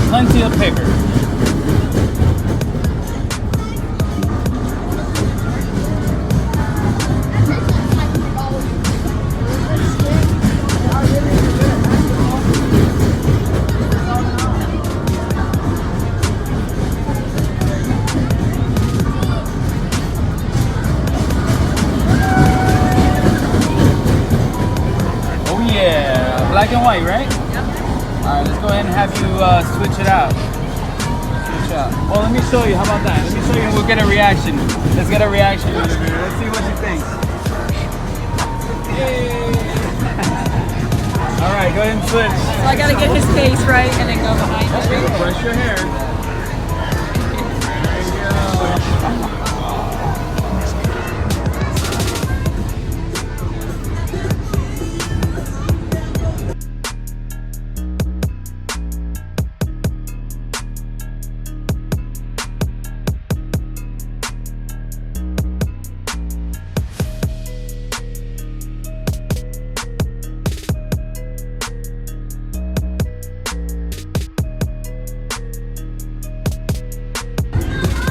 plenty of paper. Oh yeah, black and white, right? Alright, let's go ahead and have you switch it out. Switch out. Well, let me show you. How about that? Let me show you and we'll get a reaction. Let's get a reaction. Let's see what she thinks. Yay! Alright, go ahead and switch. So I gotta get his face right and then go behind the tree. Brush your hair.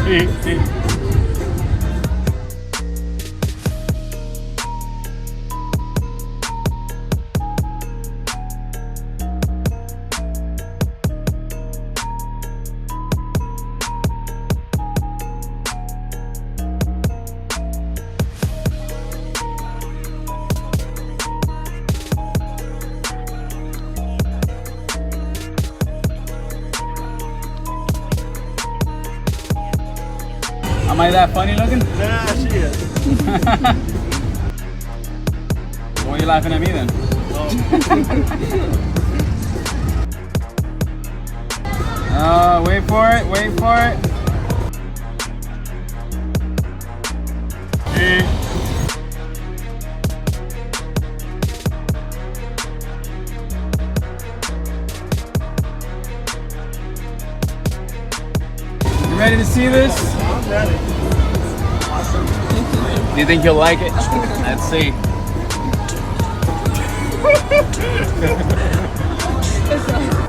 There you go. Am I that funny looking? Nah, she is. Why are you laughing at me then? Wait for it, wait for it. You ready to see this? I'm ready. Do you think you'll like it? Let's see. It's